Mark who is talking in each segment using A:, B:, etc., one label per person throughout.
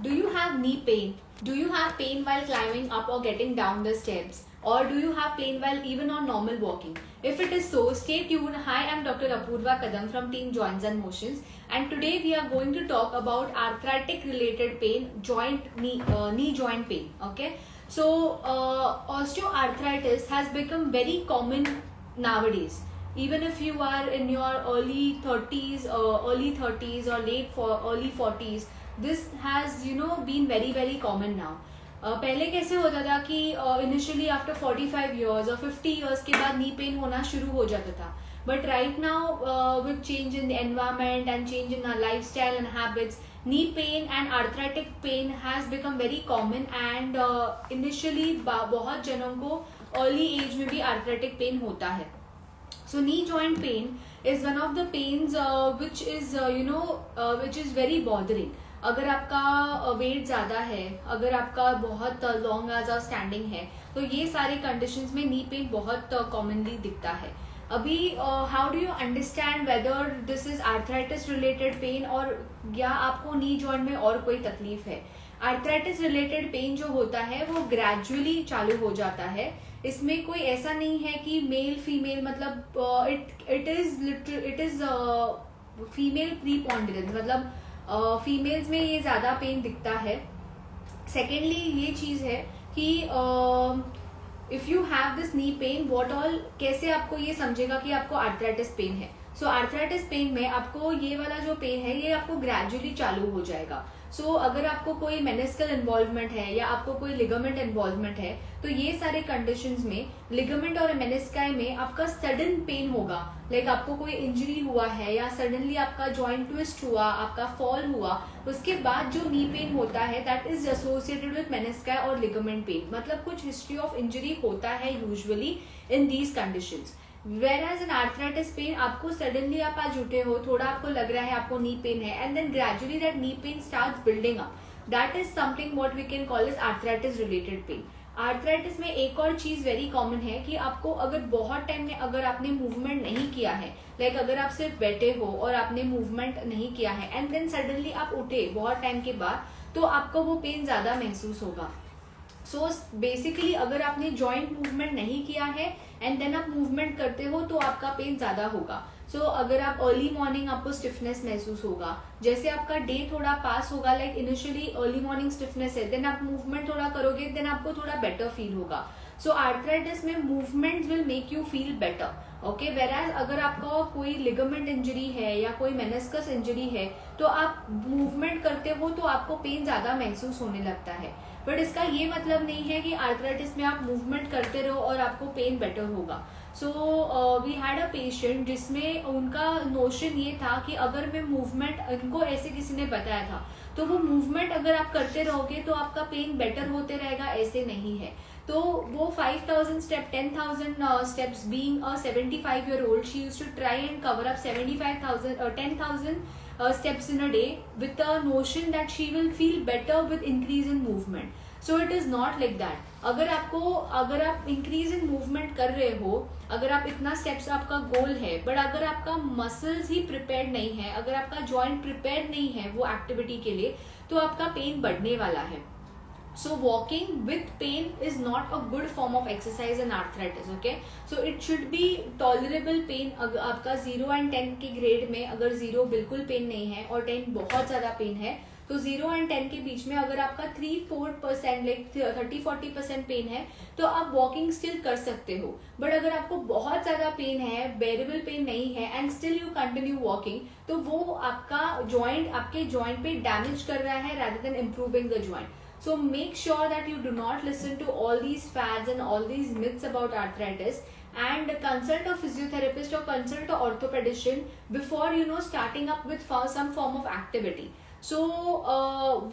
A: Do you have knee pain? Do you have pain while climbing up or getting down the steps? Or do you have pain while even on normal walking? If it is so, stay tuned. Hi, I'm Dr. Apurva Kadam from Team Joints and Motions, and today we are going to talk about arthritic related pain, knee joint pain. Okay, so osteoarthritis has become very common nowadays. Even if you are in your early 30s or early 40s, this has been very common now. पहले कैसे होता था कि initially after 45 years और 50 years के बाद knee pain होना शुरू हो जाता था, but right now with change in the environment and change in our lifestyle and habits, knee pain and arthritic pain has become very common and initially बहुत जनों को early age में भी arthritic pain होता है. So knee joint pain is one of the pains which is very bothering. अगर आपका wait ज़्यादा है, अगर आपका बहुत लॉन्ग आवर्स ऑफ स्टैंडिंग है, तो ये सारे कंडीशंस में नी पेन बहुत कॉमनली दिखता है. अभी how do you understand whether this is arthritis related pen और या आपको नी जॉइंट में और कोई तकलीफ है. आर्थराइटिस रिलेटेड पेन जो होता है वो ग्रेजुअली चालू हो जाता है. इसमें कोई ऐसा नहीं है कि मेल फीमेल, मतलब इट इज फीमेल प्रीपोंडरेंस, मतलब फीमेल्स में ये ज्यादा पेन दिखता है. सेकेंडली ये चीज है कि if you have this knee pain, what all, कैसे आपको ये समझेगा कि आपको आर्थराइटिस पेन है. सो आर्थराइटिस पेन में आपको ये वाला जो पेन है ये आपको ग्रेजुअली चालू हो जाएगा. सो अगर आपको कोई मेनिस्कल इन्वॉल्वमेंट है या आपको कोई लिगामेंट इन्वॉल्वमेंट है, तो ये सारे कंडीशंस में लिगामेंट और मेनिस्काई में आपका सडन पेन होगा. लाइक आपको कोई इंजरी हुआ है या सडनली आपका जॉइंट ट्विस्ट हुआ, आपका फॉल हुआ, उसके बाद जो नी पेन होता है दैट इज एसोसिएटेड विद मेनिस्काई और लिगामेंट पेन. मतलब कुछ हिस्ट्री ऑफ इंजरी होता है usually in these conditions. Whereas in arthritis pain, आपको सडनली आप आज उठे हो, थोड़ा आपको लग रहा है आपको नी पेन है, and then gradually that knee pain starts building up. That is something what we can call is arthritis related pain. Arthritis में एक और चीज वेरी कॉमन है कि आपको अगर बहुत टाइम में अगर आपने मूवमेंट नहीं किया है, लाइक अगर आप सिर्फ बैठे हो और आपने मूवमेंट नहीं किया है एंड देन सडनली आप उठे बहुत टाइम के बाद, तो आपको वो पेन ज्यादा महसूस होगा. सो बेसिकली अगर आपने जॉइंट मूवमेंट नहीं किया है एंड देन आप मूवमेंट करते हो तो आपका पेन ज्यादा होगा. सो अगर आप अर्ली मॉर्निंग आपको स्टिफनेस महसूस होगा, जैसे आपका डे थोड़ा पास होगा, like initially early morning stiffness है, देन आप मूवमेंट थोड़ा करोगे, देन आपको थोड़ा बेटर फील होगा. सो आर्थराइटिस में movement will make you feel better. Okay, वेराज अगर आपका कोई लिगामेंट इंजरी है या कोई मेनिस्कस इंजरी है, तो आप मूवमेंट करते हो तो आपको पेन ज्यादा महसूस होने लगता है. बट इसका ये मतलब नहीं है कि आर्थराइटिस में आप मूवमेंट करते रहो और आपको पेन बेटर होगा. So we had a patient जिसमें उनका नोशन ये था कि अगर मैं मूवमेंट, इनको ऐसे किसी ने बताया था, तो वो मूवमेंट अगर आप करते रहोगे तो आपका पेन बेटर होते रहेगा, ऐसे नहीं है. तो वो 5000 step 10,000 steps, being a 75-year-old, she used to try and cover up 10,000 steps in a day with the notion that she will feel better with increase in movement. So it is not like that. अगर आप increase in movement कर रहे हो, अगर आप इतना steps आपका गोल है, बट अगर आपका मसल्स ही प्रिपेयर्ड नहीं है, अगर आपका जॉइंट प्रिपेयर्ड नहीं है वो एक्टिविटी के लिए, तो आपका पेन बढ़ने वाला है. So walking with pain is not a good form of exercise in arthritis. Okay, so it should be tolerable pain. अगर आपका 0 and 10 के ग्रेड में अगर 0 बिल्कुल पेन नहीं है और 10 बहुत ज्यादा पेन है, तो 0 and 10 के बीच में अगर आपका 3-4% लाइक 30-40% पेन है, तो आप वॉकिंग स्टिल कर सकते हो. बट अगर आपको बहुत ज्यादा पेन है, बेरेबल पेन नहीं है, and still you continue walking, तो वो आपका जॉइंट, आपके जॉइंट पे डैमेज कर रहा है rather than improving the joint. So make sure that you do not listen to all these fads and all these myths about arthritis, and consult a physiotherapist or consult a orthopedician before starting up with some form of activity. So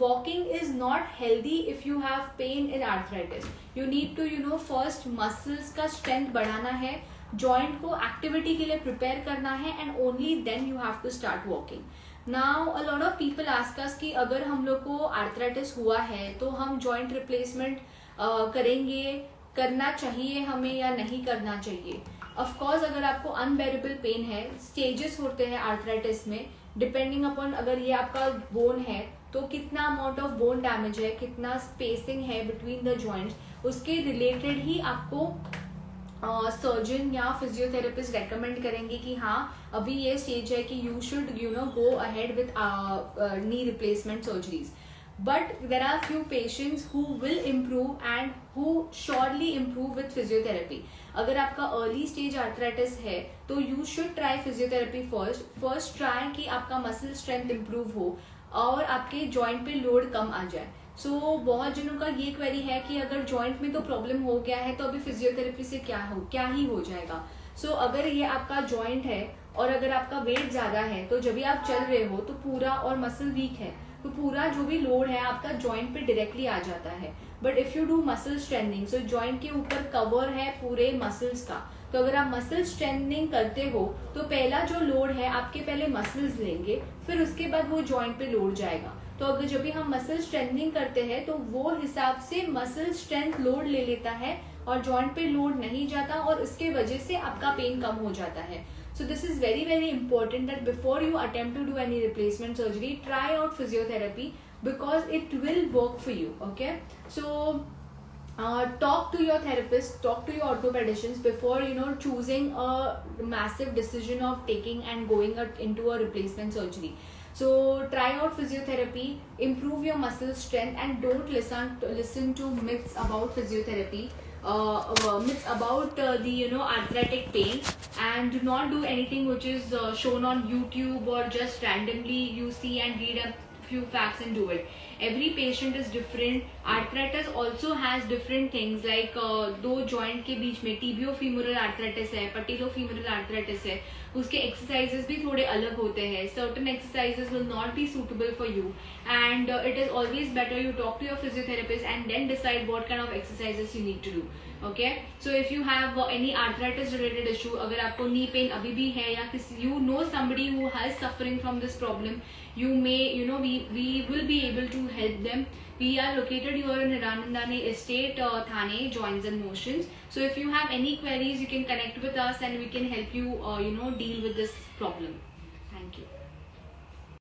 A: walking is not healthy if you have pain in arthritis. You need to first muscles का strength बढ़ाना है, joint को activity के लिए prepare करना है, and only then you have to start walking. Now a lot of people ask us कि अगर हम लोग को आर्थराइटिस हुआ है तो हम जॉइंट रिप्लेसमेंट करेंगे, करना चाहिए हमें या नहीं करना चाहिए. ऑफ कोर्स अगर आपको अनबेरेबल पेन है, स्टेजेस होते हैं आर्थराइटिस में डिपेंडिंग अपॉन, अगर ये आपका बोन है तो कितना अमाउंट ऑफ बोन डैमेज है, कितना स्पेसिंग है बिटवीन द जॉइंट्स, उसके रिलेटेड ही आपको सर्जन या फिजियोथेरेपिस्ट रेकमेंड करेंगे कि हाँ अभी ये स्टेज है कि you should go ahead with knee replacement surgeries. But there are few patients who will improve and who surely improve with physiotherapy. अगर आपका early stage arthritis है तो you should try physiotherapy first try कि आपका muscle strength improve हो और आपके joint पे load कम आ जाए. बहुत जनों का ये क्वेरी है कि अगर जॉइंट में तो प्रॉब्लम हो गया है तो अभी फिजियोथेरेपी से क्या ही हो जाएगा. अगर ये आपका जॉइंट है और अगर आपका वेट ज्यादा है तो जब भी आप चल रहे हो तो पूरा और मसल वीक है तो पूरा जो भी लोड है आपका जॉइंट पे डायरेक्टली आ जाता है. But if you do muscle strengthening, joint के ऊपर कवर है पूरे मसल्स का, तो अगर आप मसल स्ट्रेंथनिंग करते हो तो पहला जो लोड है आपके पहले मसल्स लेंगे, फिर उसके बाद वो जॉइंट पे लोड जाएगा. तो अगर जब भी हम मसल स्ट्रेंथनिंग करते हैं तो वो हिसाब से मसल स्ट्रेंथ लोड ले लेता है और जॉइंट पे लोड नहीं जाता और इसके वजह से आपका पेन कम हो जाता है. So this is very very important that before you attempt to do any replacement surgery, try out physiotherapy because it will work for you. Okay, talk to your therapist, talk to your orthopedicians before choosing a massive decision of taking and going into a replacement surgery. So try out physiotherapy, improve your muscle strength, and don't listen to myths about physiotherapy. Myths about the arthritic pain, and do not do anything which is shown on YouTube or just randomly you see and read a few facts and do it. Every patient is different. Arthritis also has different things like दो joint के बीच में tibiofemoral arthritis है, patellofemoral arthritis है, उसके exercises भी थोड़े अलग होते हैं. Certain exercises will not be suitable for you, and it is always better you talk to your physiotherapist and then decide what kind of exercises you need to do. Okay, so if you have any arthritis related issue, अगर आपको knee pain अभी भी है या किसी somebody who has suffering from this problem, you may we will be able to help them. We are located here in Hiranandani Estate, Thane, Joints and Motions. So if you have any queries, you can connect with us and we can help you deal with this problem. Thank you.